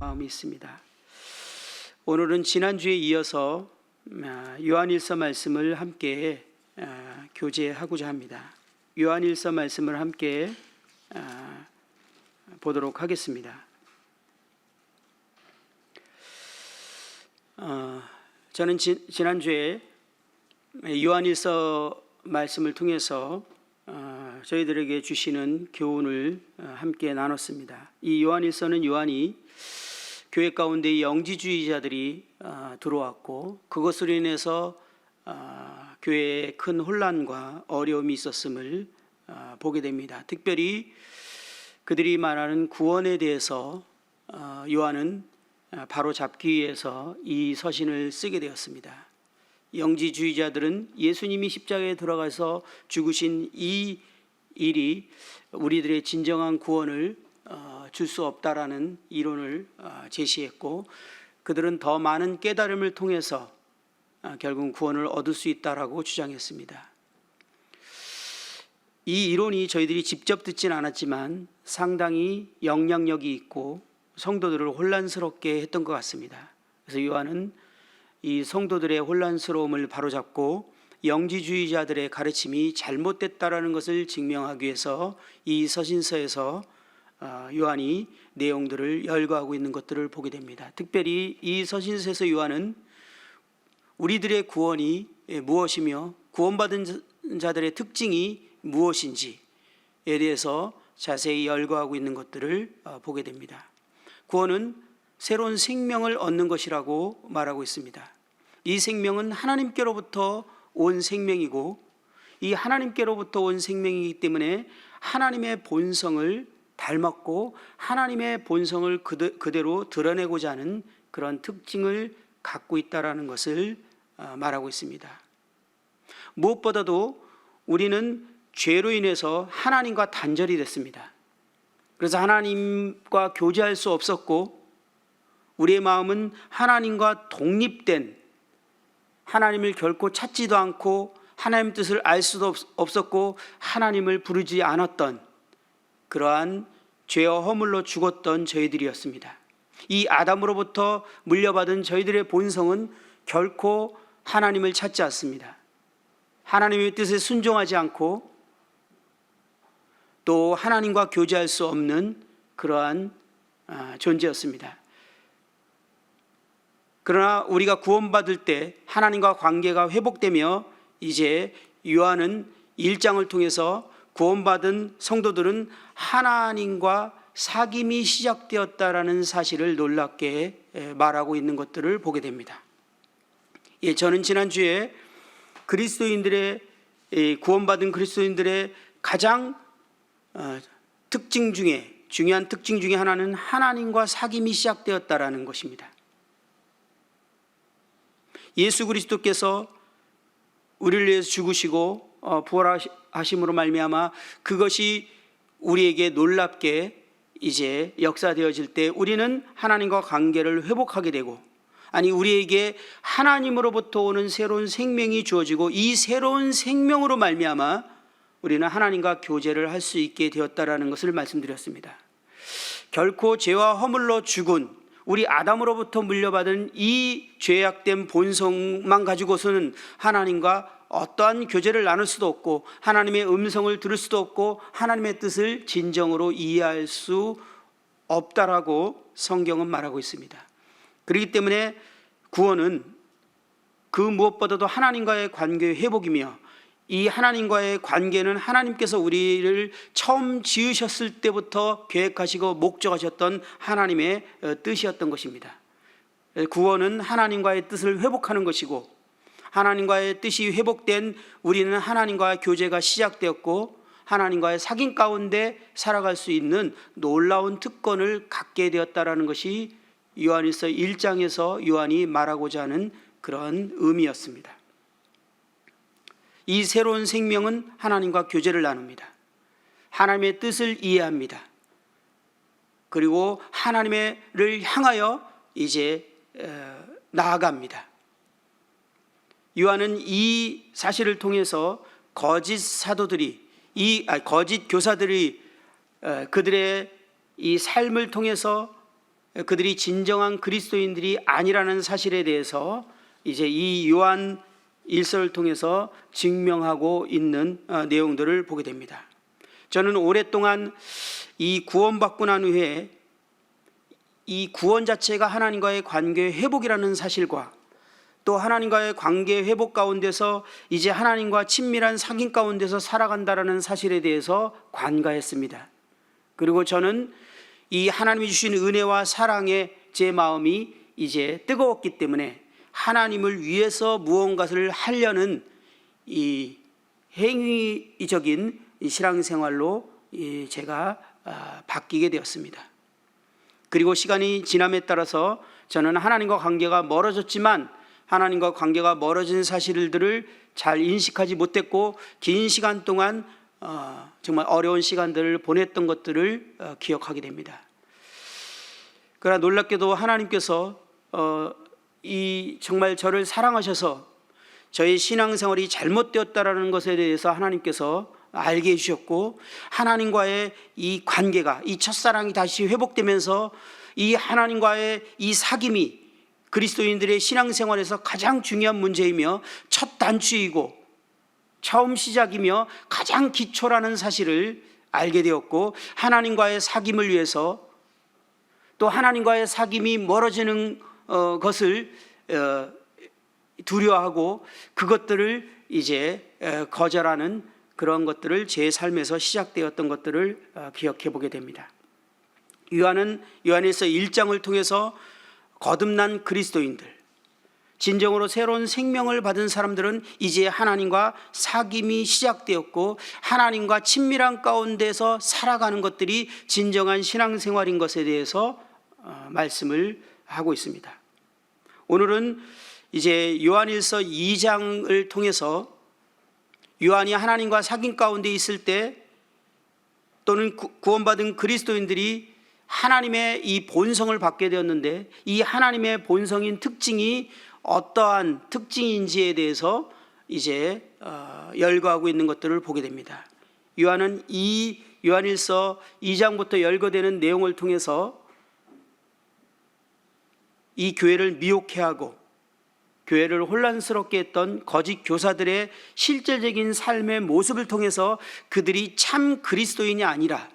마음이 있습니다. 오늘은 지난주에 이어서 요한일서 말씀을 함께 교제하고자 합니다. 요한일서 말씀을 함께 보도록 하겠습니다. 저는 지난주에 요한일서 말씀을 통해서 저희들에게 주시는 교훈을 함께 나눴습니다. 이 요한일서는 요한이 교회 가운데 영지주의자들이 들어왔고 그것으로 인해서 교회에 큰 혼란과 어려움이 있었음을 보게 됩니다. 특별히 그들이 말하는 구원에 대해서 요한은 바로 잡기 위해서 이 서신을 쓰게 되었습니다. 영지주의자들은 예수님이 십자가에 들어가서 죽으신 이 일이 우리들의 진정한 구원을 줄 수 없다라는 이론을 제시했고, 그들은 더 많은 깨달음을 통해서 결국 구원을 얻을 수 있다라고 주장했습니다. 이 이론이 저희들이 직접 듣진 않았지만 상당히 영향력이 있고 성도들을 혼란스럽게 했던 것 같습니다. 그래서 요한은 이 성도들의 혼란스러움을 바로잡고 영지주의자들의 가르침이 잘못됐다라는 것을 증명하기 위해서 이 서신서에서 요한이 내용들을 열거하고 있는 것들을 보게 됩니다. 특별히 이 서신서에서 요한은 우리들의 구원이 무엇이며 구원받은 자들의 특징이 무엇인지에 대해서 자세히 열거하고 있는 것들을 보게 됩니다. 구원은 새로운 생명을 얻는 것이라고 말하고 있습니다. 이 생명은 하나님께로부터 온 생명이고, 이 하나님께로부터 온 생명이기 때문에 하나님의 본성을 닮았고 하나님의 본성을 그대로 드러내고자 하는 그런 특징을 갖고 있다는 것을 말하고 있습니다. 무엇보다도 우리는 죄로 인해서 하나님과 단절이 됐습니다. 그래서 하나님과 교제할 수 없었고, 우리의 마음은 하나님과 독립된, 하나님을 결코 찾지도 않고 하나님 뜻을 알 수도 없었고 하나님을 부르지 않았던 그러한 죄와 허물로 죽었던 저희들이었습니다. 이 아담으로부터 물려받은 저희들의 본성은 결코 하나님을 찾지 않습니다. 하나님의 뜻에 순종하지 않고 또 하나님과 교제할 수 없는 그러한 존재였습니다. 그러나 우리가 구원받을 때 하나님과 관계가 회복되며 이제 요한은 1장을 통해서 구원받은 성도들은 하나님과 사귐이 시작되었다라는 사실을 놀랍게 말하고 있는 것들을 보게 됩니다. 저는 지난주에 그리스도인들의 구원받은 그리스도인들의 가장 특징 중에 중요한 특징 중에 하나는 하나님과 사귐이 시작되었다라는 것입니다. 예수 그리스도께서 우리를 위해서 죽으시고 부활하심으로 말미암아 그것이 우리에게 놀랍게 이제 역사되어질 때 우리는 하나님과 관계를 회복하게 되고, 아니 우리에게 하나님으로부터 오는 새로운 생명이 주어지고 이 새로운 생명으로 말미암아 우리는 하나님과 교제를 할 수 있게 되었다라는 것을 말씀드렸습니다. 결코 죄와 허물로 죽은 우리 아담으로부터 물려받은 이 죄악된 본성만 가지고서는 하나님과 어떠한 교제를 나눌 수도 없고 하나님의 음성을 들을 수도 없고 하나님의 뜻을 진정으로 이해할 수 없다라고 성경은 말하고 있습니다. 그렇기 때문에 구원은 그 무엇보다도 하나님과의 관계의 회복이며, 이 하나님과의 관계는 하나님께서 우리를 처음 지으셨을 때부터 계획하시고 목적하셨던 하나님의 뜻이었던 것입니다. 구원은 하나님과의 뜻을 회복하는 것이고, 하나님과의 뜻이 회복된 우리는 하나님과의 교제가 시작되었고 하나님과의 사귐 가운데 살아갈 수 있는 놀라운 특권을 갖게 되었다라는 것이 요한일서 1장에서 요한이 말하고자 하는 그런 의미였습니다. 이 새로운 생명은 하나님과 교제를 나눕니다. 하나님의 뜻을 이해합니다. 그리고 하나님을 향하여 이제 나아갑니다. 요한은 이 사실을 통해서 거짓 사도들이, 거짓 교사들이 그들의 이 삶을 통해서 그들이 진정한 그리스도인들이 아니라는 사실에 대해서 이제 이 요한 일서를 통해서 증명하고 있는 내용들을 보게 됩니다. 저는 오랫동안 이 구원받고 난 후에 이 구원 자체가 하나님과의 관계 회복이라는 사실과 또 하나님과의 관계 회복 가운데서 이제 하나님과 친밀한 사귐 가운데서 살아간다라는 사실에 대해서 관가했습니다. 그리고 저는 이 하나님이 주신 은혜와 사랑에 제 마음이 이제 뜨거웠기 때문에 하나님을 위해서 무언가를 하려는 이 행위적인 신앙생활로 제가 바뀌게 되었습니다. 그리고 시간이 지남에 따라서 저는 하나님과 관계가 멀어졌지만 하나님과 관계가 멀어진 사실들을 잘 인식하지 못했고 긴 시간 동안 정말 어려운 시간들을 보냈던 것들을 기억하게 됩니다. 그러나 놀랍게도 하나님께서 이 정말 저를 사랑하셔서 저의 신앙생활이 잘못되었다라는 것에 대해서 하나님께서 알게 해주셨고 하나님과의 이 관계가 이 첫사랑이 다시 회복되면서 이 하나님과의 이 사귐이 그리스도인들의 신앙생활에서 가장 중요한 문제이며 첫 단추이고 처음 시작이며 가장 기초라는 사실을 알게 되었고 하나님과의 사귐을 위해서 또 하나님과의 사귐이 멀어지는 것을 두려워하고 그것들을 이제 거절하는 그런 것들을 제 삶에서 시작되었던 것들을 기억해 보게 됩니다. 요한은 요한일서 1장을 통해서 거듭난 그리스도인들, 진정으로 새로운 생명을 받은 사람들은 이제 하나님과 사귐이 시작되었고 하나님과 친밀한 가운데서 살아가는 것들이 진정한 신앙생활인 것에 대해서 말씀을 하고 있습니다. 오늘은 이제 요한일서 2장을 통해서 요한이 하나님과 사귐 가운데 있을 때 또는 구원받은 그리스도인들이 하나님의 이 본성을 받게 되었는데 이 하나님의 본성인 특징이 어떠한 특징인지에 대해서 이제 열거하고 있는 것들을 보게 됩니다. 요한은 이 요한일서 2장부터 열거되는 내용을 통해서 이 교회를 미혹해하고 교회를 혼란스럽게 했던 거짓 교사들의 실제적인 삶의 모습을 통해서 그들이 참 그리스도인이 아니라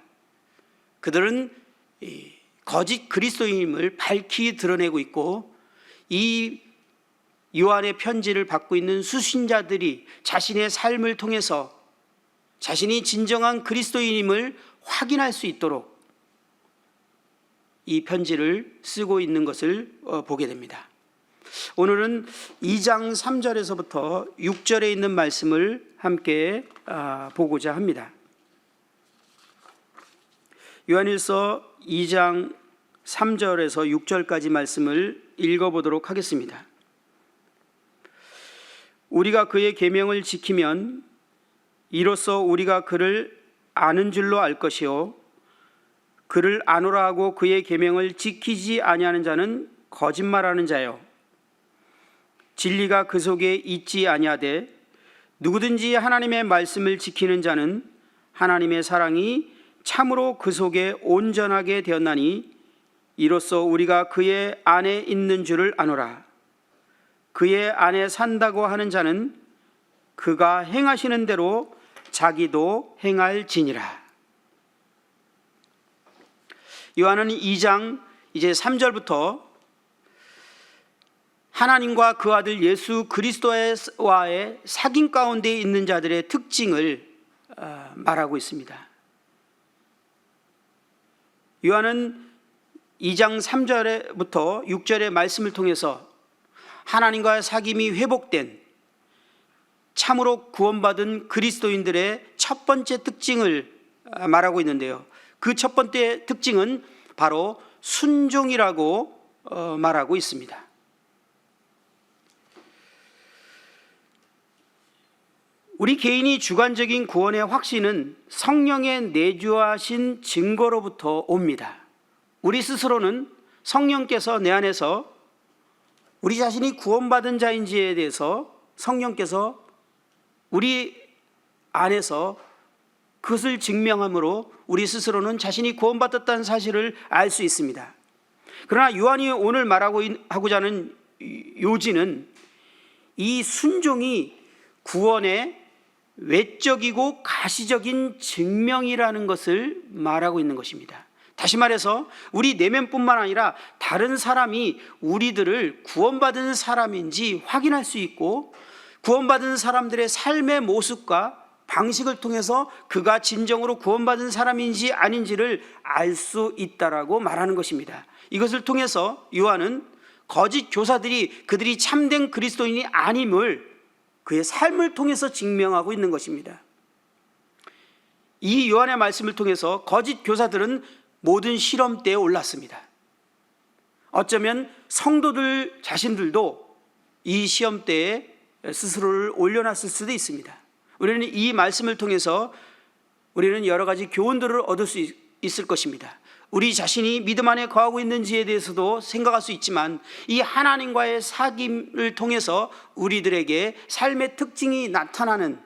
그들은 거짓 그리스도인임을 밝히 드러내고 있고 이 요한의 편지를 받고 있는 수신자들이 자신의 삶을 통해서 자신이 진정한 그리스도인임을 확인할 수 있도록 이 편지를 쓰고 있는 것을 보게 됩니다. 오늘은 2장 3절에서부터 6절에 있는 말씀을 함께 보고자 합니다. 요한일서 2장 3절에서 6절까지 말씀을 읽어보도록 하겠습니다. 우리가 그의 계명을 지키면 이로써 우리가 그를 아는 줄로 알 것이요 그를 아노라 하고 그의 계명을 지키지 아니하는 자는 거짓말하는 자요 진리가 그 속에 있지 아니하되 누구든지 하나님의 말씀을 지키는 자는 하나님의 사랑이 참으로 그 속에 온전하게 되었나니 이로써 우리가 그의 안에 있는 줄을 아노라. 그의 안에 산다고 하는 자는 그가 행하시는 대로 자기도 행할지니라. 요한은 2장 이제 3절부터 하나님과 그 아들 예수 그리스도와의 사귐 가운데 있는 자들의 특징을 말하고 있습니다. 요한은 2장 3절부터 6절의 말씀을 통해서 하나님과의 사귐이 회복된 참으로 구원받은 그리스도인들의 첫 번째 특징을 말하고 있는데요. 그 첫 번째 특징은 바로 순종이라고 말하고 있습니다. 우리 개인이 주관적인 구원의 확신은 성령의 내주하신 증거로부터 옵니다. 우리 스스로는 성령께서 내 안에서 우리 자신이 구원받은 자인지에 대해서 성령께서 우리 안에서 그것을 증명함으로 우리 스스로는 자신이 구원받았다는 사실을 알 수 있습니다. 그러나 요한이 오늘 하고자 하는 요지는 이 순종이 구원의 외적이고 가시적인 증명이라는 것을 말하고 있는 것입니다. 다시 말해서 우리 내면뿐만 아니라 다른 사람이 우리들을 구원받은 사람인지 확인할 수 있고, 구원받은 사람들의 삶의 모습과 방식을 통해서 그가 진정으로 구원받은 사람인지 아닌지를 알 수 있다라고 말하는 것입니다. 이것을 통해서 요한은 거짓 교사들이 그들이 참된 그리스도인이 아님을 그의 삶을 통해서 증명하고 있는 것입니다. 이 요한의 말씀을 통해서 거짓 교사들은 모든 시험대에 올랐습니다. 어쩌면 성도들 자신들도 이 시험대에 스스로를 올려놨을 수도 있습니다. 우리는 이 말씀을 통해서 우리는 여러 가지 교훈들을 얻을 수 있을 것입니다. 우리 자신이 믿음 안에 거하고 있는지에 대해서도 생각할 수 있지만, 이 하나님과의 사귐을 통해서 우리들에게 삶의 특징이 나타나는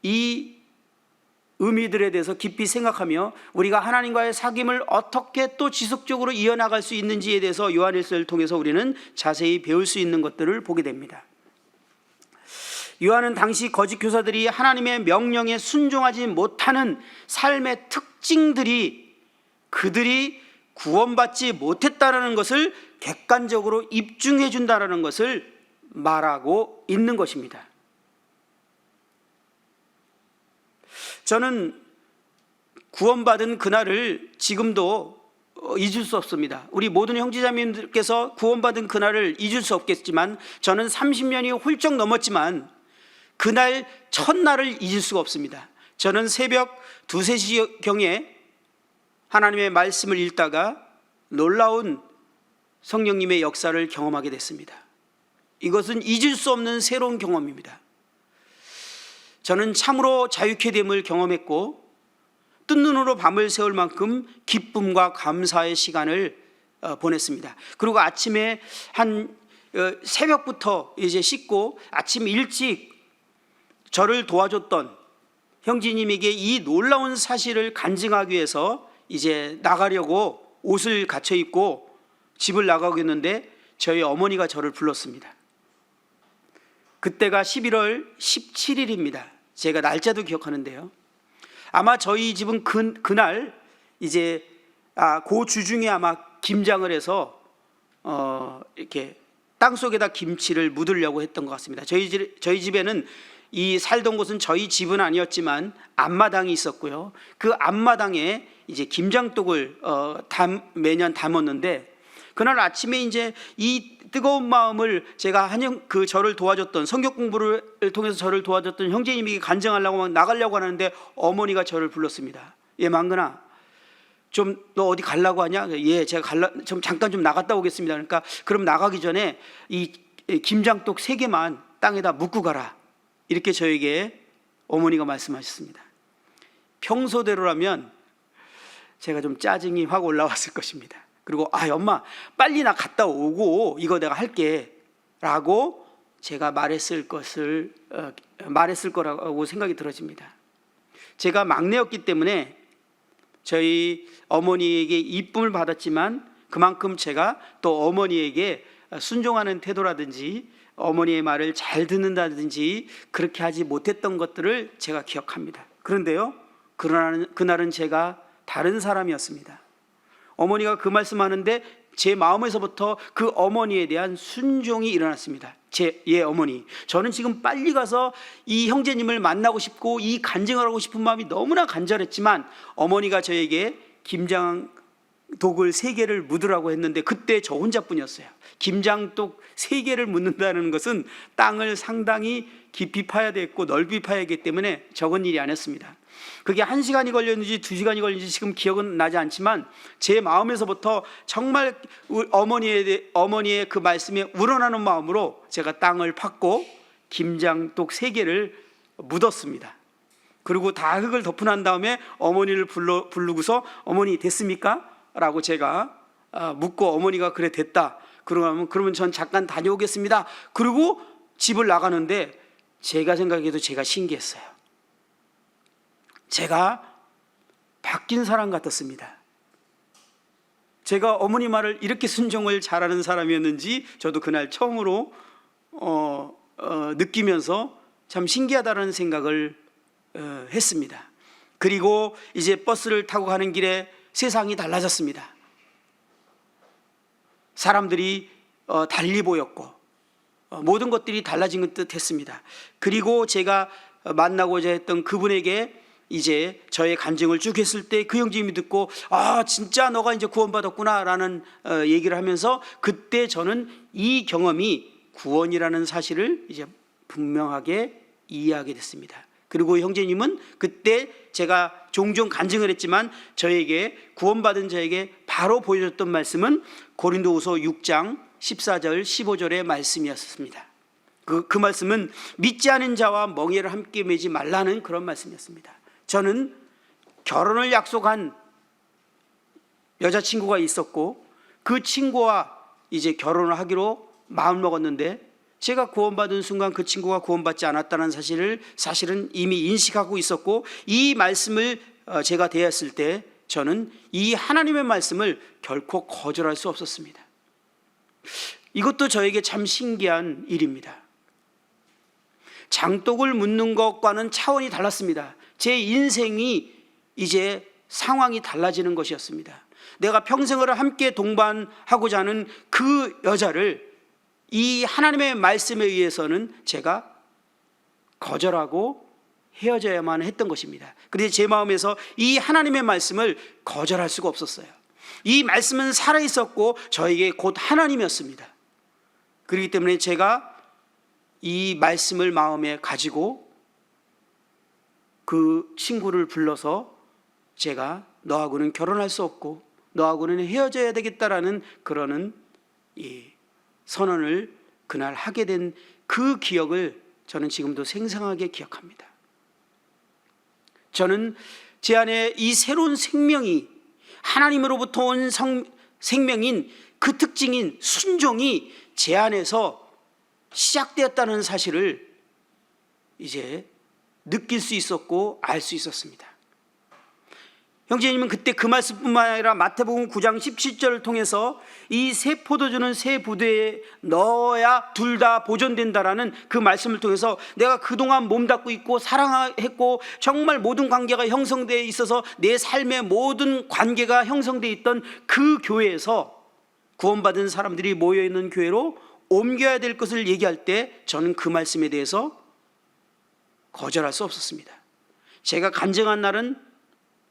이 의미들에 대해서 깊이 생각하며 우리가 하나님과의 사귐을 어떻게 또 지속적으로 이어나갈 수 있는지에 대해서 요한일서를 통해서 우리는 자세히 배울 수 있는 것들을 보게 됩니다. 요한은 당시 거짓 교사들이 하나님의 명령에 순종하지 못하는 삶의 특징들이 그들이 구원받지 못했다는 것을 객관적으로 입증해 준다는 것을 말하고 있는 것입니다. 저는 구원받은 그날을 지금도 잊을 수 없습니다. 우리 모든 형제자매님들께서 구원받은 그날을 잊을 수 없겠지만, 저는 30년이 훌쩍 넘었지만 그날 첫날을 잊을 수가 없습니다. 저는 새벽 2, 3시경에 하나님의 말씀을 읽다가 놀라운 성령님의 역사를 경험하게 됐습니다. 이것은 잊을 수 없는 새로운 경험입니다. 저는 참으로 자유케 됨을 경험했고, 뜬 눈으로 밤을 새울 만큼 기쁨과 감사의 시간을 보냈습니다. 그리고 아침에 새벽부터 이제 씻고 아침 일찍 저를 도와줬던 형제님에게 이 놀라운 사실을 간증하기 위해서 이제 나가려고 옷을 갖춰 입고 집을 나가겠는데 저희 어머니가 저를 불렀습니다. 그때가 11월 17일입니다. 제가 날짜도 기억하는데요. 아마 저희 집은 그날 이제 그 주중에 아마 김장을 해서 이렇게 땅 속에다 김치를 묻으려고 했던 것 같습니다. 저희 집에는 이 살던 곳은 저희 집은 아니었지만 앞마당이 있었고요. 그 앞마당에 이제 김장독을 매년 담았는데, 그날 아침에 이제 이 뜨거운 마음을 제가 저를 도와줬던, 성경 공부를 통해서 저를 도와줬던 형제님에게 간증하려고 막 나가려고 하는데 어머니가 저를 불렀습니다. 예, 망근아, 너 어디 가려고 하냐? 예, 제가 잠깐 좀 나갔다 오겠습니다. 그러니까 그럼 나가기 전에 이 김장독 3개만 땅에다 묻고 가라, 이렇게 저에게 어머니가 말씀하셨습니다. 평소대로라면 제가 좀 짜증이 확 올라왔을 것입니다. 그리고 엄마 빨리 나 갔다 오고 이거 내가 할게 라고 제가 말했을 거라고 생각이 들어집니다. 제가 막내였기 때문에 저희 어머니에게 이쁨을 받았지만, 그만큼 제가 또 어머니에게 순종하는 태도라든지 어머니의 말을 잘 듣는다든지 그렇게 하지 못했던 것들을 제가 기억합니다. 그런데요, 그날은 제가 다른 사람이었습니다. 어머니가 그 말씀하는데 제 마음에서부터 그 어머니에 대한 순종이 일어났습니다. 예, 어머니, 저는 지금 빨리 가서 이 형제님을 만나고 싶고 이 간증을 하고 싶은 마음이 너무나 간절했지만, 어머니가 저에게 김장독을 3개를 묻으라고 했는데 그때 저 혼자뿐이었어요. 김장독 3개를 묻는다는 것은 땅을 상당히 깊이 파야 됐고 넓이 파야 하기 때문에 적은 일이 아니었습니다. 그게 1시간이 걸렸는지 2시간이 걸렸는지 지금 기억은 나지 않지만, 제 마음에서부터 정말 어머니의 그 말씀에 우러나는 마음으로 제가 땅을 팠고 김장독 3개를 묻었습니다. 그리고 다 흙을 덮고 난 다음에 어머니를 부르고서 어머니 됐습니까? 라고 제가 묻고, 어머니가 그래 됐다, 그러면 전 잠깐 다녀오겠습니다. 그리고 집을 나가는데 제가 생각해도 제가 신기했어요. 제가 바뀐 사람 같았습니다. 제가 어머니 말을 이렇게 순종을 잘하는 사람이었는지 저도 그날 처음으로 느끼면서 참 신기하다는 생각을 했습니다. 그리고 이제 버스를 타고 가는 길에 세상이 달라졌습니다. 사람들이 달리 보였고 모든 것들이 달라진 듯 했습니다. 그리고 제가 만나고자 했던 그분에게 이제 저의 간증을 쭉 했을 때 그 형제님이 듣고 진짜 너가 이제 구원받았구나 라는 얘기를 하면서 그때 저는 이 경험이 구원이라는 사실을 이제 분명하게 이해하게 됐습니다. 그리고 형제님은 그때 제가 종종 간증을 했지만 저에게 구원받은 자에게 바로 보여줬던 말씀은 고린도후서 6장 14절 15절의 말씀이었습니다. 그 말씀은 믿지 않은 자와 멍에를 함께 매지 말라는 그런 말씀이었습니다. 저는 결혼을 약속한 여자친구가 있었고 그 친구와 이제 결혼을 하기로 마음 먹었는데 제가 구원받은 순간 그 친구가 구원받지 않았다는 사실은 이미 인식하고 있었고 이 말씀을 제가 대했을 때 저는 이 하나님의 말씀을 결코 거절할 수 없었습니다. 이것도 저에게 참 신기한 일입니다. 장독을 묻는 것과는 차원이 달랐습니다. 제 인생이 이제 상황이 달라지는 것이었습니다. 내가 평생을 함께 동반하고자 하는 그 여자를 이 하나님의 말씀에 의해서는 제가 거절하고 헤어져야만 했던 것입니다. 그런데 제 마음에서 이 하나님의 말씀을 거절할 수가 없었어요. 이 말씀은 살아있었고 저에게 곧 하나님이었습니다. 그렇기 때문에 제가 이 말씀을 마음에 가지고 그 친구를 불러서 제가 너하고는 결혼할 수 없고 너하고는 헤어져야 되겠다라는 그러는 이 선언을 그날 하게 된 그 기억을 저는 지금도 생생하게 기억합니다. 저는 제 안에 이 새로운 생명이 하나님으로부터 온 생명인 그 특징인 순종이 제 안에서 시작되었다는 사실을 이제 느낄 수 있었고 알 수 있었습니다. 형제님은 그때 그 말씀뿐만 아니라 마태복음 9장 17절을 통해서 이 새 포도주는 새 부대에 넣어야 둘 다 보존된다라는 그 말씀을 통해서 내가 그동안 몸담고 있고 사랑했고 정말 모든 관계가 형성되어 있어서 내 삶의 모든 관계가 형성되어 있던 그 교회에서 구원받은 사람들이 모여있는 교회로 옮겨야 될 것을 얘기할 때 저는 그 말씀에 대해서 거절할 수 없었습니다. 제가 간증한 날은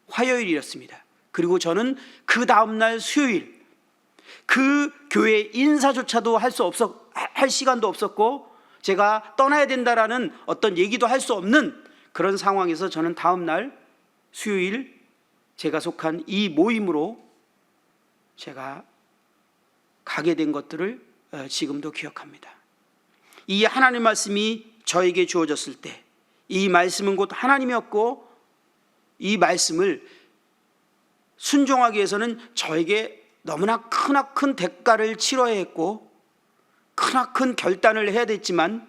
화요일이었습니다. 그리고 저는 그 다음날 수요일 그 교회 인사조차도 할 시간도 없었고 제가 떠나야 된다라는 어떤 얘기도 할 수 없는 그런 상황에서 저는 다음날 수요일 제가 속한 이 모임으로 제가 가게 된 것들을 지금도 기억합니다. 이 하나님 말씀이 저에게 주어졌을 때 이 말씀은 곧 하나님이었고 이 말씀을 순종하기 위해서는 저에게 너무나 크나큰 대가를 치러야 했고 크나큰 결단을 해야 됐지만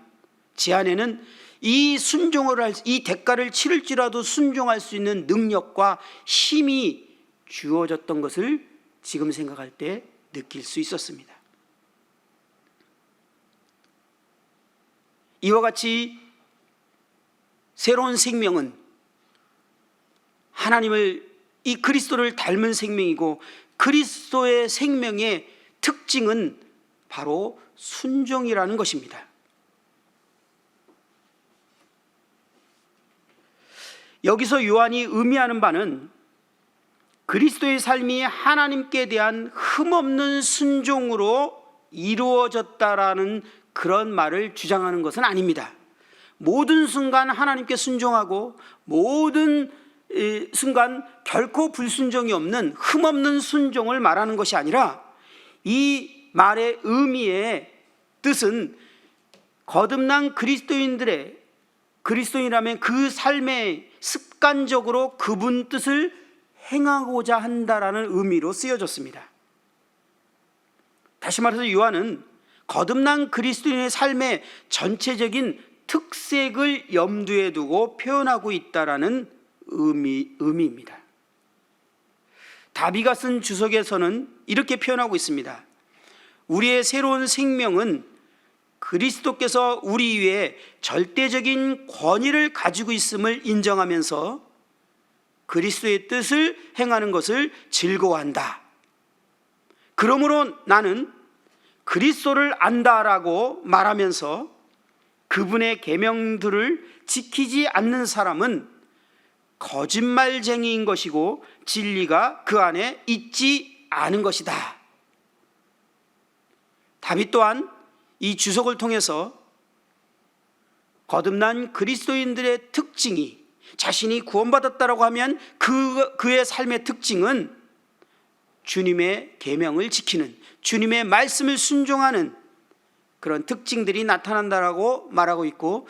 제 안에는 이 대가를 치를지라도 순종할 수 있는 능력과 힘이 주어졌던 것을 지금 생각할 때 느낄 수 있었습니다. 이와 같이 새로운 생명은 하나님을 이 그리스도를 닮은 생명이고 그리스도의 생명의 특징은 바로 순종이라는 것입니다. 여기서 요한이 의미하는 바는 그리스도의 삶이 하나님께 대한 흠없는 순종으로 이루어졌다라는 그런 말을 주장하는 것은 아닙니다. 모든 순간 하나님께 순종하고 모든 순간 결코 불순종이 없는 흠없는 순종을 말하는 것이 아니라 이 말의 의미의 뜻은 거듭난 그리스도인이라면 그 삶에 습관적으로 그분 뜻을 행하고자 한다라는 의미로 쓰여졌습니다. 다시 말해서 요한은 거듭난 그리스도인의 삶의 전체적인 특색을 염두에 두고 표현하고 있다라는 의미입니다. 다비가 쓴 주석에서는 이렇게 표현하고 있습니다. 우리의 새로운 생명은 그리스도께서 우리 위에 절대적인 권위를 가지고 있음을 인정하면서 그리스도의 뜻을 행하는 것을 즐거워한다. 그러므로 나는 그리스도를 안다라고 말하면서 그분의 계명들을 지키지 않는 사람은 거짓말쟁이인 것이고 진리가 그 안에 있지 않은 것이다. 다윗 또한 이 주석을 통해서 거듭난 그리스도인들의 특징이, 자신이 구원받았다라고 하면 그의 삶의 특징은 주님의 계명을 지키는, 주님의 말씀을 순종하는 그런 특징들이 나타난다라고 말하고 있고,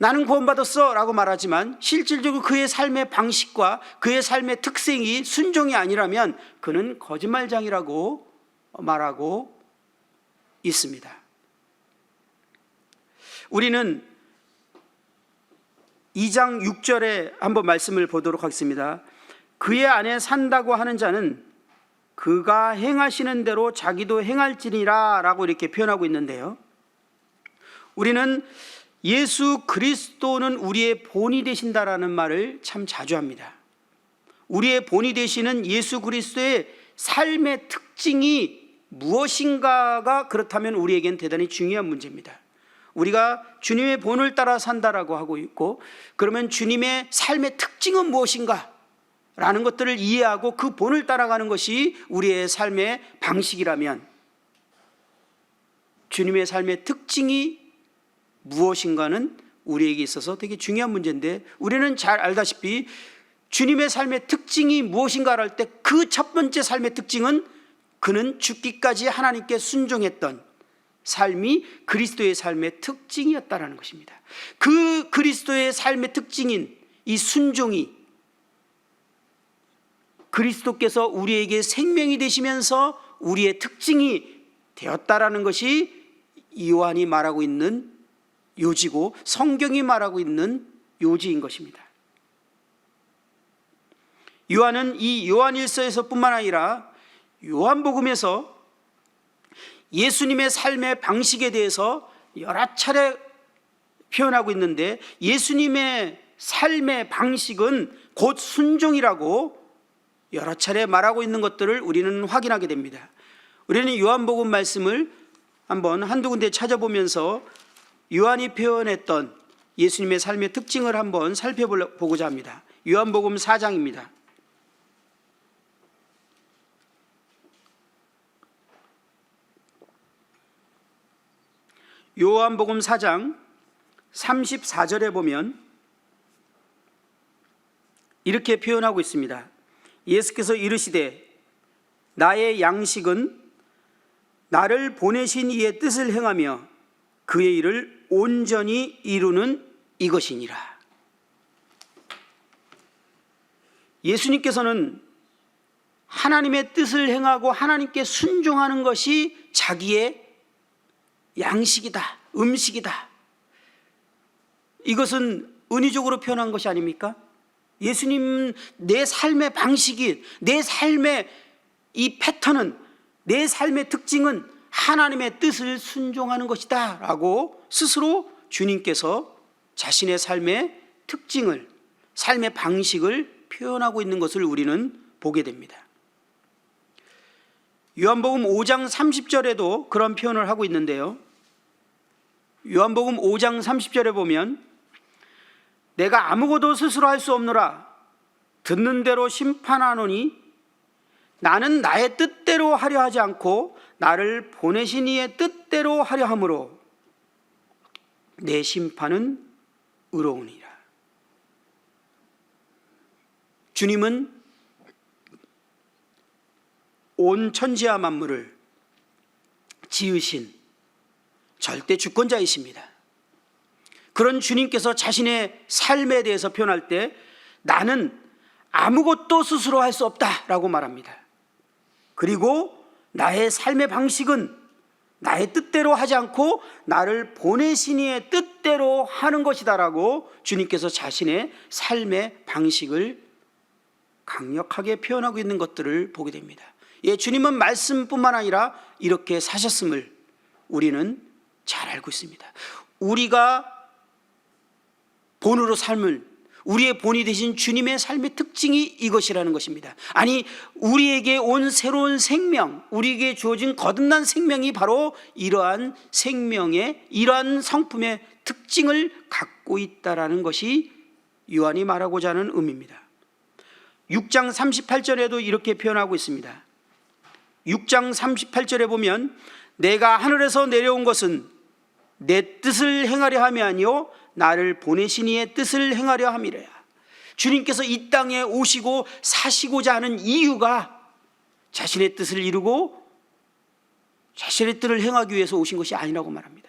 나는 구원받았어 라고 말하지만 실질적으로 그의 삶의 방식과 그의 삶의 특성이 순종이 아니라면 그는 거짓말장이라고 말하고 있습니다. 우리는 2장 6절에 한번 말씀을 보도록 하겠습니다. 그의 안에 산다고 하는 자는 그가 행하시는 대로 자기도 행할지니라 라고 이렇게 표현하고 있는데요, 우리는 예수 그리스도는 우리의 본이 되신다라는 말을 참 자주 합니다. 우리의 본이 되시는 예수 그리스도의 삶의 특징이 무엇인가가 그렇다면 우리에겐 대단히 중요한 문제입니다. 우리가 주님의 본을 따라 산다라고 하고 있고, 그러면 주님의 삶의 특징은 무엇인가 라는 것들을 이해하고 그 본을 따라가는 것이 우리의 삶의 방식이라면, 주님의 삶의 특징이 무엇인가는 우리에게 있어서 되게 중요한 문제인데, 우리는 잘 알다시피 주님의 삶의 특징이 무엇인가 할 때 그 첫 번째 삶의 특징은 그는 죽기까지 하나님께 순종했던 삶이 그리스도의 삶의 특징이었다라는 것입니다. 그 그리스도의 삶의 특징인 이 순종이 그리스도께서 우리에게 생명이 되시면서 우리의 특징이 되었다라는 것이 요한이 말하고 있는 요지고 성경이 말하고 있는 요지인 것입니다. 요한은 이 요한일서에서 뿐만 아니라 요한복음에서 예수님의 삶의 방식에 대해서 여러 차례 표현하고 있는데, 예수님의 삶의 방식은 곧 순종이라고 여러 차례 말하고 있는 것들을 우리는 확인하게 됩니다. 우리는 요한복음 말씀을 한번 한두 군데 찾아보면서 요한이 표현했던 예수님의 삶의 특징을 한번 살펴보고자 합니다. 요한복음 4장입니다. 요한복음 4장 34절에 보면 이렇게 표현하고 있습니다. 예수께서 이르시되 나의 양식은 나를 보내신 이의 뜻을 행하며 그의 일을 온전히 이루는 이것이니라. 예수님께서는 하나님의 뜻을 행하고 하나님께 순종하는 것이 자기의 양식이다, 음식이다. 이것은 은유적으로 표현한 것이 아닙니까? 예수님, 내 삶의 방식이, 내 삶의 이 패턴은, 내 삶의 특징은 하나님의 뜻을 순종하는 것이다 라고 스스로 주님께서 자신의 삶의 특징을, 삶의 방식을 표현하고 있는 것을 우리는 보게 됩니다. 요한복음 5장 30절에도 그런 표현을 하고 있는데요, 요한복음 5장 30절에 보면 내가 아무것도 스스로 할 수 없노라 듣는 대로 심판하노니 나는 나의 뜻대로 하려 하지 않고 나를 보내신 이의 뜻대로 하려 함으로 내 심판은 의로우니라. 주님은 온 천지와 만물을 지으신 절대 주권자이십니다. 그런 주님께서 자신의 삶에 대해서 표현할 때 나는 아무것도 스스로 할 수 없다라고 말합니다. 그리고 나의 삶의 방식은 나의 뜻대로 하지 않고 나를 보내신 이의 뜻대로 하는 것이다라고 주님께서 자신의 삶의 방식을 강력하게 표현하고 있는 것들을 보게 됩니다. 예, 주님은 말씀뿐만 아니라 이렇게 사셨음을 우리는 잘 알고 있습니다. 우리가 본으로 삶을, 우리의 본이 되신 주님의 삶의 특징이 이것이라는 것입니다. 아니, 우리에게 온 새로운 생명, 우리에게 주어진 거듭난 생명이 바로 이러한 생명의, 이러한 성품의 특징을 갖고 있다라는 것이 요한이 말하고자 하는 의미입니다. 6장 38절에도 이렇게 표현하고 있습니다. 6장 38절에 보면 내가 하늘에서 내려온 것은 내 뜻을 행하려 함이 아니요 나를 보내신 이의 뜻을 행하려 함이래야. 주님께서 이 땅에 오시고 사시고자 하는 이유가 자신의 뜻을 이루고 자신의 뜻을 행하기 위해서 오신 것이 아니라고 말합니다.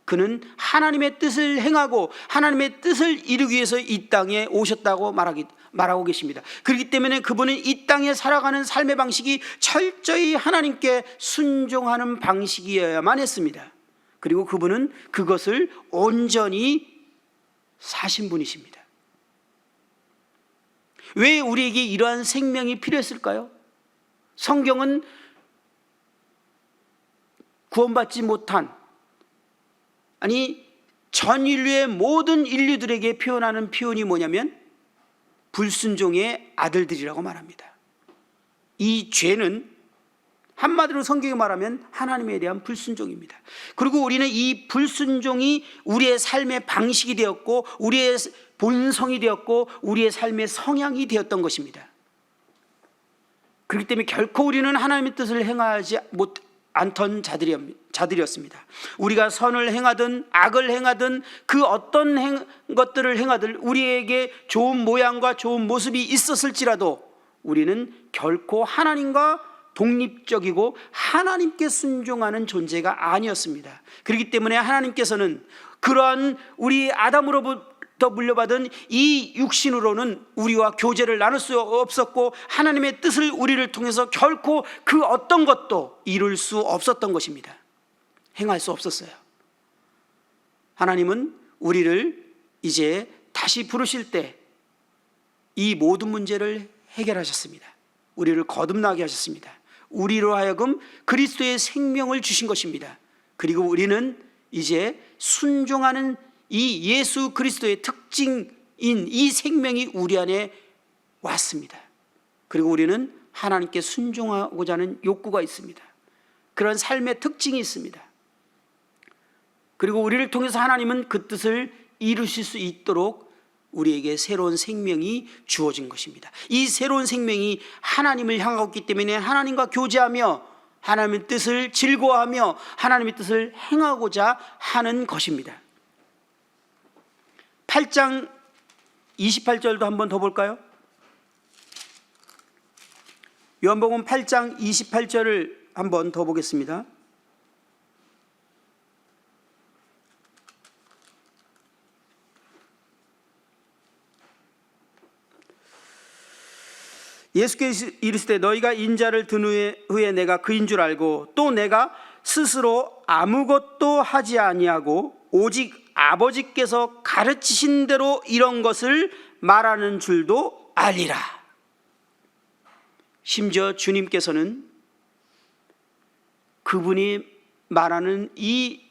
그는 하나님의 뜻을 행하고 하나님의 뜻을 이루기 위해서 이 땅에 오셨다고 말하고 계십니다. 그렇기 때문에 그분은 이 땅에 살아가는 삶의 방식이 철저히 하나님께 순종하는 방식이어야만 했습니다. 그리고 그분은 그것을 온전히 사신 분이십니다. 왜 우리에게 이러한 생명이 필요했을까요? 성경은 구원받지 못한, 아니 전 인류의 모든 인류들에게 표현하는 표현이 뭐냐면 불순종의 아들들이라고 말합니다. 이 죄는 한마디로 성경에 말하면 하나님에 대한 불순종입니다. 그리고 우리는 이 불순종이 우리의 삶의 방식이 되었고 우리의 본성이 되었고 우리의 삶의 성향이 되었던 것입니다. 그렇기 때문에 결코 우리는 하나님의 뜻을 행하지 않던 자들이었습니다. 우리가 선을 행하든 악을 행하든 그 어떤 것들을 행하든 우리에게 좋은 모양과 좋은 모습이 있었을지라도 우리는 결코 하나님과 독립적이고 하나님께 순종하는 존재가 아니었습니다. 그렇기 때문에 하나님께서는 그러한 우리 아담으로부터 물려받은 이 육신으로는 우리와 교제를 나눌 수 없었고 하나님의 뜻을 우리를 통해서 결코 그 어떤 것도 이룰 수 없었던 것입니다. 행할 수 없었어요. 하나님은 우리를 이제 다시 부르실 때 이 모든 문제를 해결하셨습니다. 우리를 거듭나게 하셨습니다. 우리로 하여금 그리스도의 생명을 주신 것입니다. 그리고 우리는 이제 순종하는 이 예수 그리스도의 특징인 이 생명이 우리 안에 왔습니다. 그리고 우리는 하나님께 순종하고자 하는 욕구가 있습니다. 그런 삶의 특징이 있습니다. 그리고 우리를 통해서 하나님은 그 뜻을 이루실 수 있도록 우리에게 새로운 생명이 주어진 것입니다. 이 새로운 생명이 하나님을 향하고 있기 때문에 하나님과 교제하며 하나님의 뜻을 즐거워하며 하나님의 뜻을 행하고자 하는 것입니다. 8장 28절도 한번 더 볼까요? 요한복음 8장 28절을 한번 더 보겠습니다. 예수께서 이르시되 너희가 인자를 든 후에 내가 그인 줄 알고 또 내가 스스로 아무것도 하지 아니하고 오직 아버지께서 가르치신 대로 이런 것을 말하는 줄도 알리라. 심지어 주님께서는 그분이 말하는 이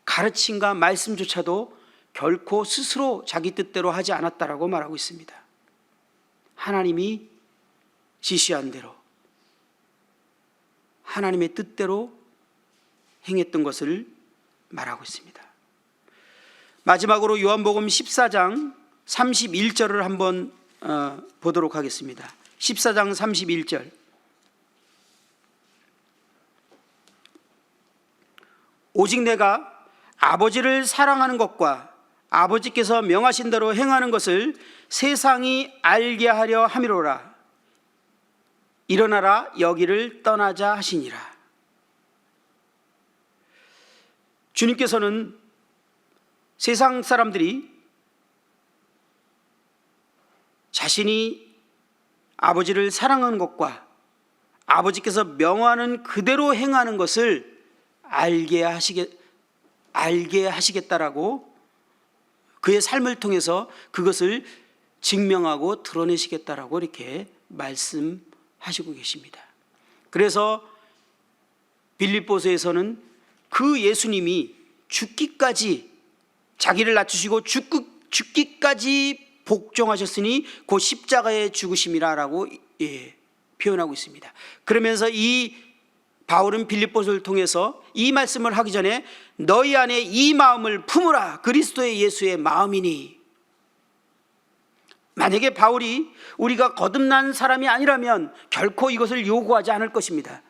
가르침과 말씀조차도 결코 스스로 자기 뜻대로 하지 않았다라고 말하고 있습니다. 하나님이 지시한 대로 하나님의 뜻대로 행했던 것을 말하고 있습니다. 마지막으로 요한복음 14장 31절을 한번 보도록 하겠습니다. 14장 31절. 오직 내가 아버지를 사랑하는 것과 아버지께서 명하신 대로 행하는 것을 세상이 알게 하려 함이로라. 일어나라 여기를 떠나자 하시니라. 주님께서는 세상 사람들이 자신이 아버지를 사랑하는 것과 아버지께서 명하는 그대로 행하는 것을 알게 하시겠다라고 그의 삶을 통해서 그것을 증명하고 드러내시겠다라고 이렇게 말씀하시고 계십니다. 그래서 빌립보서에서는 그 예수님이 죽기까지 자기를 낮추시고 죽기까지 복종하셨으니 곧 십자가의 죽으심이라라고 표현하고 있습니다. 그러면서 이 바울은 빌립보서를 통해서 이 말씀을 하기 전에 너희 안에 이 마음을 품으라 그리스도의 예수의 마음이니, 만약에 바울이 우리가 거듭난 사람이 아니라면 결코 이것을 요구하지 않을 것입니다.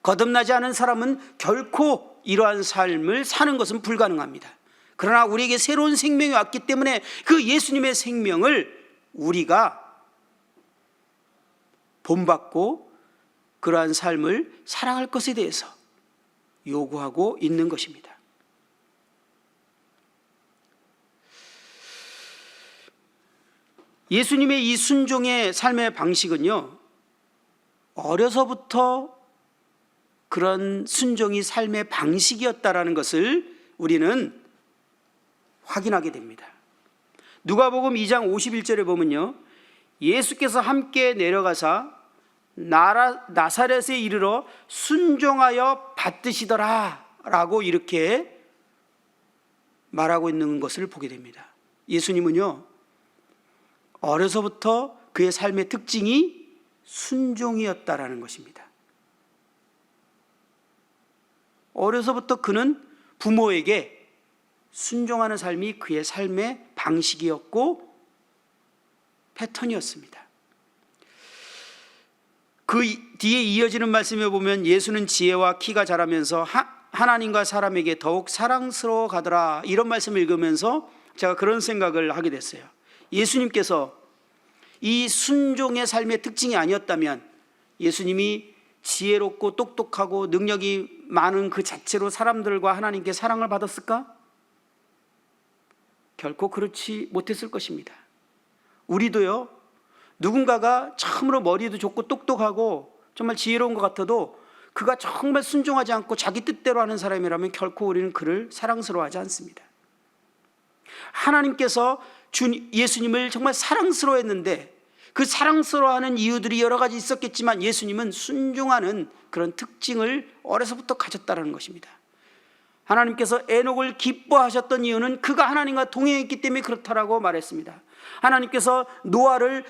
거듭나지 않은 사람은 결코 이러한 삶을 사는 것은 불가능합니다. 그러나 우리에게 새로운 생명이 왔기 때문에 그 예수님의 생명을 우리가 본받고 그러한 삶을 살아갈 것에 대해서 요구하고 있는 것입니다. 예수님의 이 순종의 삶의 방식은요, 어려서부터 그런 순종이 삶의 방식이었다라는 것을 우리는 확인하게 됩니다. 누가복음 2장 51절에 보면요, 예수께서 함께 내려가사 나사렛에 이르러 순종하여 받드시더라 라고 이렇게 말하고 있는 것을 보게 됩니다. 예수님은요, 어려서부터 그의 삶의 특징이 순종이었다라는 것입니다. 어려서부터 그는 부모에게 순종하는 삶이 그의 삶의 방식이었고 패턴이었습니다. 그 뒤에 이어지는 말씀에 보면 예수는 지혜와 키가 자라면서 하나님과 사람에게 더욱 사랑스러워 가더라, 이런 말씀을 읽으면서 제가 그런 생각을 하게 됐어요. 예수님께서 이 순종의 삶의 특징이 아니었다면 예수님이 지혜롭고 똑똑하고 능력이 많은 그 자체로 사람들과 하나님께 사랑을 받았을까? 결코 그렇지 못했을 것입니다. 우리도요, 누군가가 참으로 머리도 좋고 똑똑하고 정말 지혜로운 것 같아도 그가 정말 순종하지 않고 자기 뜻대로 하는 사람이라면 결코 우리는 그를 사랑스러워하지 않습니다. 하나님께서 예수님을 정말 사랑스러워했는데 그 사랑스러워하는 이유들이 여러 가지 있었겠지만 예수님은 순종하는 그런 특징을 어려서부터 가졌다는 것입니다. 하나님께서 에녹을 기뻐하셨던 이유는 그가 하나님과 동행했기 때문에 그렇다라고 말했습니다. 하나님께서 노아를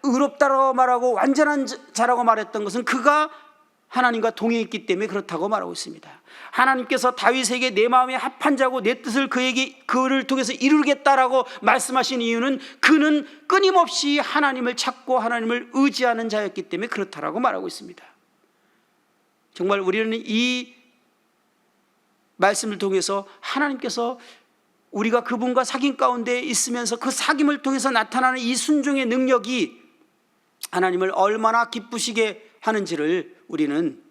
의롭다라고 말하고 완전한 자라고 말했던 것은 그가 하나님과 동행했기 때문에 그렇다고 말하고 있습니다. 하나님께서 다윗에게 내 마음에 합한 자고 내 뜻을 그를 통해서 이루겠다라고 말씀하신 이유는 그는 끊임없이 하나님을 찾고 하나님을 의지하는 자였기 때문에 그렇다라고 말하고 있습니다. 정말 우리는 이 말씀을 통해서 하나님께서 우리가 그분과 사귐 가운데 있으면서 그 사귐을 통해서 나타나는 이 순종의 능력이 하나님을 얼마나 기쁘시게 하는지를 우리는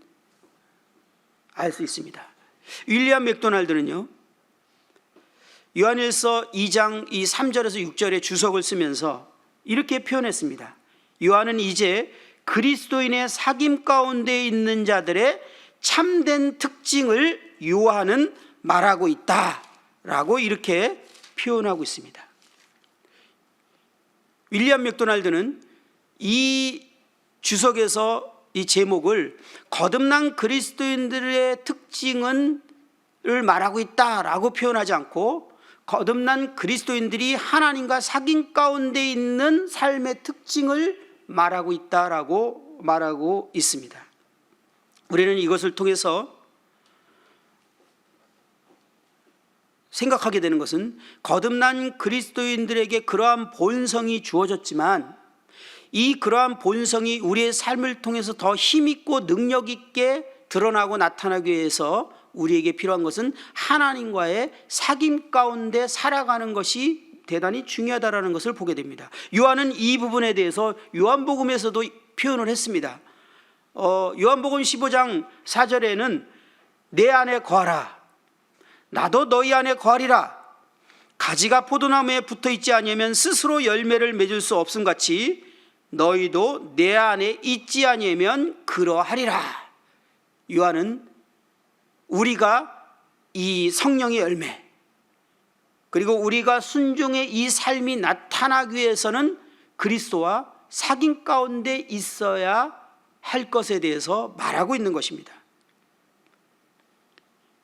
알 수 있습니다. 윌리엄 맥도날드는요, 요한일서 2장 3절에서 6절의 주석을 쓰면서 이렇게 표현했습니다. 요한은 이제 그리스도인의 사귐 가운데 있는 자들의 참된 특징을 요한은 말하고 있다라고 이렇게 표현하고 있습니다. 윌리엄 맥도날드는 이 주석에서 이 제목을 거듭난 그리스도인들의 특징을 말하고 있다라고 표현하지 않고 거듭난 그리스도인들이 하나님과 사귐 가운데 있는 삶의 특징을 말하고 있다라고 말하고 있습니다. 우리는 이것을 통해서 생각하게 되는 것은 거듭난 그리스도인들에게 그러한 본성이 주어졌지만 이 그러한 본성이 우리의 삶을 통해서 더 힘있고 능력 있게 드러나고 나타나기 위해서 우리에게 필요한 것은 하나님과의 사귐 가운데 살아가는 것이 대단히 중요하다는 것을 보게 됩니다. 요한은 이 부분에 대해서 요한복음에서도 표현을 했습니다. 요한복음 15장 4절에는 내 안에 거하라, 나도 너희 안에 거하리라. 가지가 포도나무에 붙어있지 아니하면 스스로 열매를 맺을 수 없음 같이 너희도 내 안에 있지 아니하면 그러하리라. 요한은 우리가 이 성령의 열매 그리고 우리가 순종의 이 삶이 나타나기 위해서는 그리스도와 사귐 가운데 있어야 할 것에 대해서 말하고 있는 것입니다.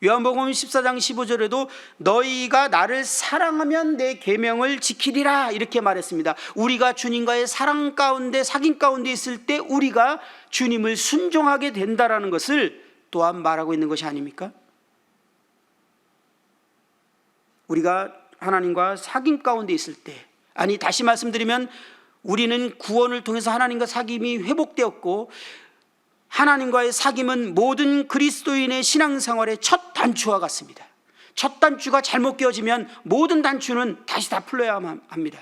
요한복음 14장 15절에도 너희가 나를 사랑하면 내 계명을 지키리라 이렇게 말했습니다. 우리가 주님과의 사랑 가운데 사귐 가운데 있을 때 우리가 주님을 순종하게 된다라는 것을 또한 말하고 있는 것이 아닙니까? 우리가 하나님과 사귐 가운데 있을 때, 아니 다시 말씀드리면 우리는 구원을 통해서 하나님과 사귐이 회복되었고 하나님과의 사귐은 모든 그리스도인의 신앙생활의 첫 단추와 같습니다. 첫 단추가 잘못 끼워지면 모든 단추는 다시 다 풀려야 합니다.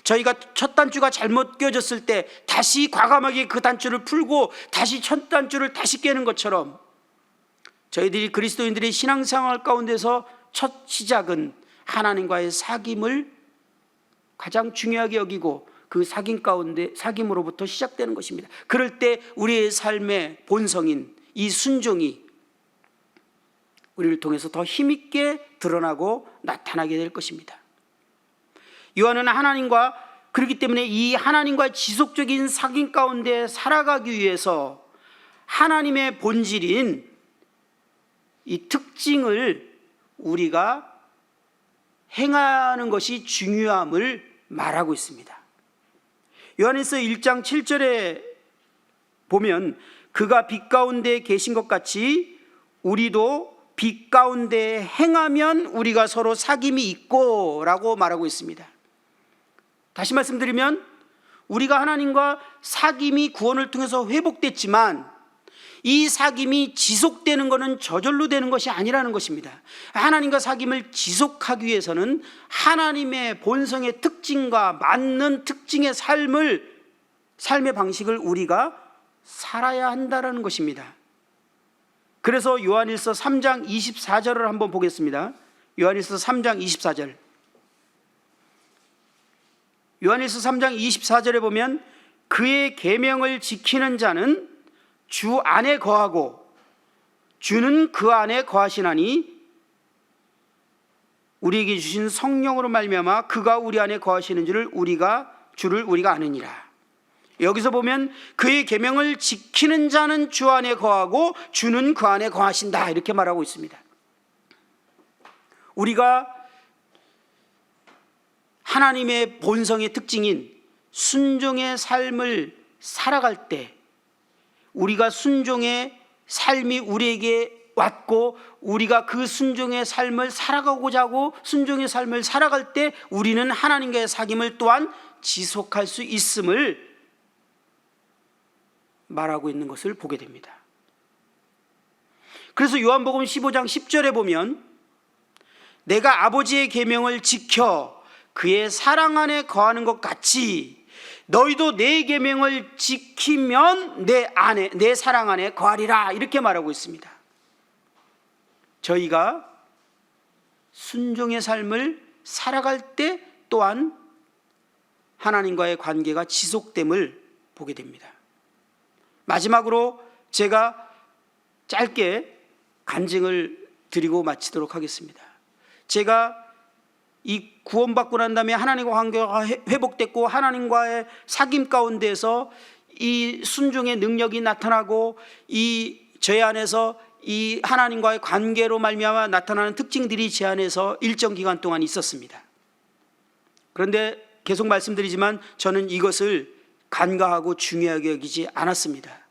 저희가 첫 단추가 잘못 끼워졌을 때 다시 과감하게 그 단추를 풀고 다시 첫 단추를 다시 깨는 것처럼 저희들이 그리스도인들의 신앙생활 가운데서 첫 시작은 하나님과의 사귐을 가장 중요하게 여기고 그 사귐 가운데 사귐으로부터 시작되는 것입니다. 그럴 때 우리의 삶의 본성인 이 순종이 우리를 통해서 더 힘있게 드러나고 나타나게 될 것입니다. 요한은 하나님과, 그렇기 때문에 이 하나님과 지속적인 사귐 가운데 살아가기 위해서 하나님의 본질인 이 특징을 우리가 행하는 것이 중요함을 말하고 있습니다. 요한일서 1장 7절에 보면 그가 빛 가운데 계신 것 같이 우리도 빛 가운데 행하면 우리가 서로 사귐이 있고 라고 말하고 있습니다. 다시 말씀드리면 우리가 하나님과 사귐이 구원을 통해서 회복됐지만 이 사귐이 지속되는 것은 저절로 되는 것이 아니라는 것입니다. 하나님과 사귐을 지속하기 위해서는 하나님의 본성의 특징과 맞는 특징의 삶의 방식을 우리가 살아야 한다는 것입니다. 그래서 요한일서 3장 24절을 한번 보겠습니다. 요한일서 3장 24절. 요한일서 3장 24절에 보면 그의 계명을 지키는 자는 주 안에 거하고 주는 그 안에 거하시나니 우리에게 주신 성령으로 말미암아 그가 우리 안에 거하시는 주를 우리가 아느니라. 여기서 보면 그의 계명을 지키는 자는 주 안에 거하고 주는 그 안에 거하신다 이렇게 말하고 있습니다. 우리가 하나님의 본성의 특징인 순종의 삶을 살아갈 때 우리가 순종의 삶이 우리에게 왔고 우리가 그 순종의 삶을 살아가고자 하고 순종의 삶을 살아갈 때 우리는 하나님과의 사귐을 또한 지속할 수 있음을 말하고 있는 것을 보게 됩니다. 그래서 요한복음 15장 10절에 보면 내가 아버지의 계명을 지켜 그의 사랑 안에 거하는 것 같이 너희도 내 계명을 지키면 내 사랑 안에 거하리라 이렇게 말하고 있습니다. 저희가 순종의 삶을 살아갈 때 또한 하나님과의 관계가 지속됨을 보게 됩니다. 마지막으로 제가 짧게 간증을 드리고 마치도록 하겠습니다. 제가 이 구원받고 난 다음에 하나님과 관계가 회복됐고 하나님과의 사귐 가운데서 이 순종의 능력이 나타나고 이 저희 안에서 이 하나님과의 관계로 말미암아 나타나는 특징들이 제 안에서 일정 기간 동안 있었습니다. 그런데 계속 말씀드리지만 저는 이것을 간과하고 중요하게 여기지 않았습니다.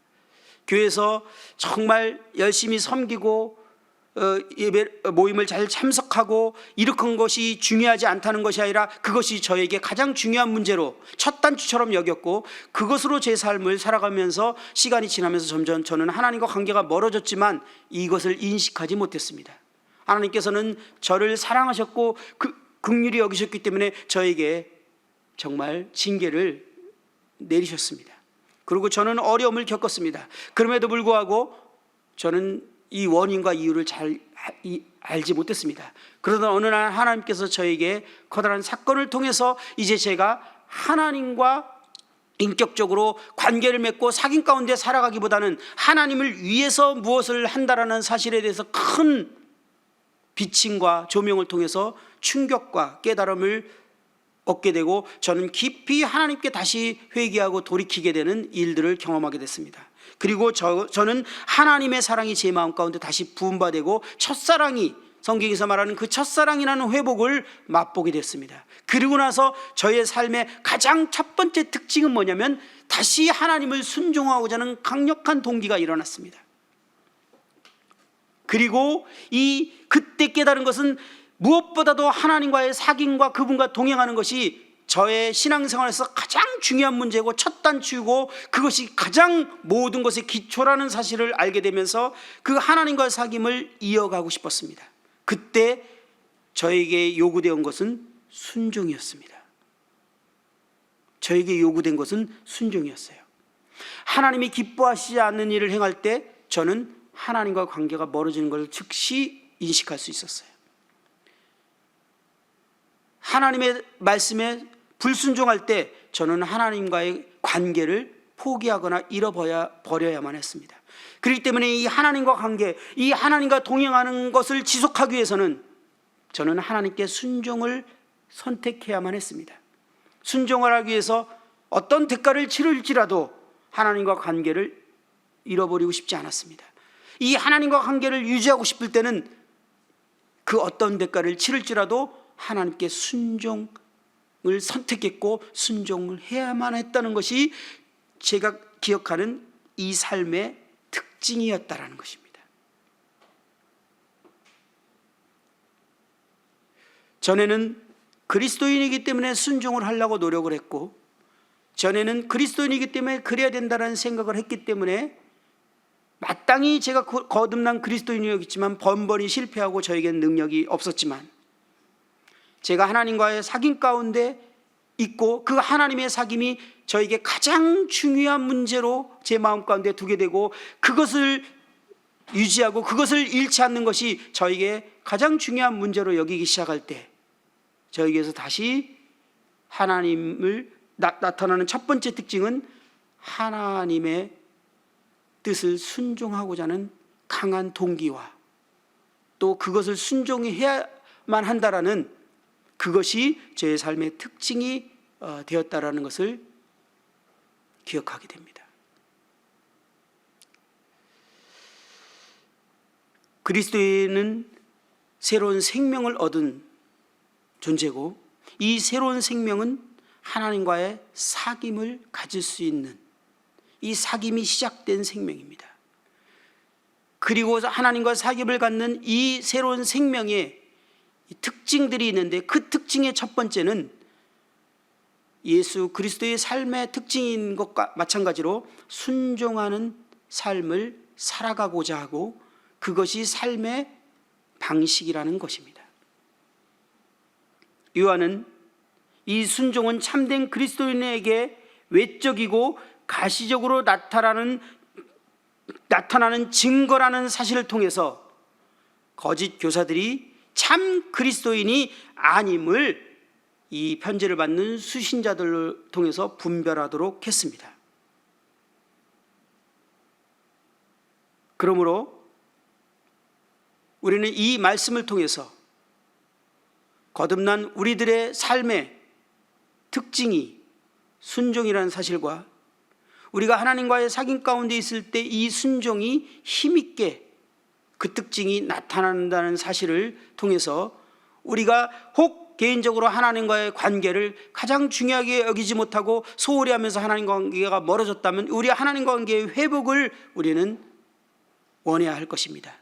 교회에서 정말 열심히 섬기고 예배 모임을 잘 참석하고 이룩한 것이 중요하지 않다는 것이 아니라 그것이 저에게 가장 중요한 문제로 첫 단추처럼 여겼고 그것으로 제 삶을 살아가면서 시간이 지나면서 점점 저는 하나님과 관계가 멀어졌지만 이것을 인식하지 못했습니다. 하나님께서는 저를 사랑하셨고 긍휼히 여기셨기 때문에 저에게 정말 징계를 내리셨습니다. 그리고 저는 어려움을 겪었습니다. 그럼에도 불구하고 저는 이 원인과 이유를 잘 알지 못했습니다. 그러다 어느 날 하나님께서 저에게 커다란 사건을 통해서 이제 제가 하나님과 인격적으로 관계를 맺고 사귐 가운데 살아가기보다는 하나님을 위해서 무엇을 한다라는 사실에 대해서 큰 비침과 조명을 통해서 충격과 깨달음을 얻게 되고 저는 깊이 하나님께 다시 회개하고 돌이키게 되는 일들을 경험하게 됐습니다. 그리고 저는 하나님의 사랑이 제 마음 가운데 다시 부음받고 첫사랑이, 성경에서 말하는 그 첫사랑이라는 회복을 맛보게 됐습니다. 그리고 나서 저의 삶의 가장 첫 번째 특징은 뭐냐면 다시 하나님을 순종하고자 하는 강력한 동기가 일어났습니다. 그리고 그때 깨달은 것은 무엇보다도 하나님과의 사귐과 그분과 동행하는 것이 저의 신앙생활에서 가장 중요한 문제고 첫 단추이고 그것이 가장 모든 것의 기초라는 사실을 알게 되면서 그 하나님과의 사귐을 이어가고 싶었습니다. 그때 저에게 요구된 것은 순종이었습니다. 저에게 요구된 것은 순종이었어요. 하나님이 기뻐하시지 않는 일을 행할 때 저는 하나님과 관계가 멀어지는 것을 즉시 인식할 수 있었어요. 하나님의 말씀에 불순종할 때 저는 하나님과의 관계를 포기하거나 잃어버려야만 했습니다. 그렇기 때문에 이 하나님과 관계, 이 하나님과 동행하는 것을 지속하기 위해서는 저는 하나님께 순종을 선택해야만 했습니다. 순종을 하기 위해서 어떤 대가를 치를지라도 하나님과 관계를 잃어버리고 싶지 않았습니다. 이 하나님과 관계를 유지하고 싶을 때는 그 어떤 대가를 치를지라도 하나님께 순종을 선택했고 순종을 해야만 했다는 것이 제가 기억하는 이 삶의 특징이었다라는 것입니다. 전에는 그리스도인이기 때문에 순종을 하려고 노력을 했고, 전에는 그리스도인이기 때문에 그래야 된다는 생각을 했기 때문에 마땅히 제가 거듭난 그리스도인이었지만 번번이 실패하고 저에게는 능력이 없었지만, 제가 하나님과의 사귐 가운데 있고 그 하나님의 사귐이 저에게 가장 중요한 문제로 제 마음 가운데 두게 되고 그것을 유지하고 그것을 잃지 않는 것이 저에게 가장 중요한 문제로 여기기 시작할 때 저에게서 다시 하나님을 나타나는 첫 번째 특징은 하나님의 뜻을 순종하고자 하는 강한 동기와 또 그것을 순종해야만 한다라는 그것이 제 삶의 특징이 되었다라는 것을 기억하게 됩니다. 그리스도인은 새로운 생명을 얻은 존재고 이 새로운 생명은 하나님과의 사귐을 가질 수 있는 이 사귐이 시작된 생명입니다. 그리고 하나님과 사귐을 갖는 이 새로운 생명의 특징들이 있는데 그 특징의 첫 번째는 예수 그리스도의 삶의 특징인 것과 마찬가지로 순종하는 삶을 살아가고자 하고 그것이 삶의 방식이라는 것입니다. 요한은 이 순종은 참된 그리스도인에게 외적이고 가시적으로 나타나는 증거라는 사실을 통해서 거짓 교사들이 참 그리스도인이 아님을 이 편지를 받는 수신자들을 통해서 분별하도록 했습니다. 그러므로 우리는 이 말씀을 통해서 거듭난 우리들의 삶의 특징이 순종이라는 사실과 우리가 하나님과의 사귐 가운데 있을 때 이 순종이 힘있게 그 특징이 나타난다는 사실을 통해서 우리가 혹 개인적으로 하나님과의 관계를 가장 중요하게 여기지 못하고 소홀히 하면서 하나님과 관계가 멀어졌다면 우리 하나님과 관계의 회복을 우리는 원해야 할 것입니다.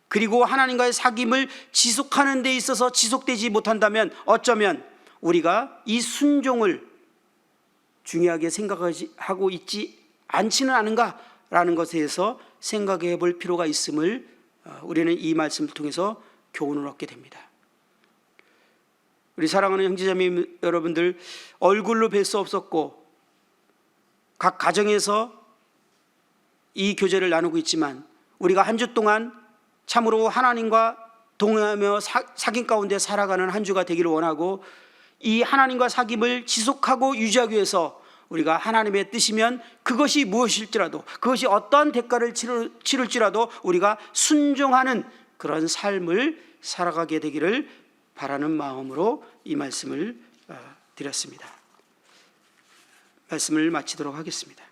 그리고 하나님과의 사귐을 지속하는 데 있어서 지속되지 못한다면 어쩌면 우리가 이 순종을 중요하게 생각하고 있지 않지는 않은가라는 것에 대해서 생각해 볼 필요가 있음을 우리는 이 말씀을 통해서 교훈을 얻게 됩니다. 우리 사랑하는 형제자매 여러분들, 얼굴로 뵐 수 없었고 각 가정에서 이 교제를 나누고 있지만 우리가 한 주 동안 참으로 하나님과 동행하며 사귐 가운데 살아가는 한 주가 되기를 원하고 이 하나님과 사귐을 지속하고 유지하기 위해서 우리가 하나님의 뜻이면 그것이 무엇일지라도 그것이 어떠한 대가를 치를지라도 우리가 순종하는 그런 삶을 살아가게 되기를 바라는 마음으로 이 말씀을 드렸습니다. 말씀을 마치도록 하겠습니다.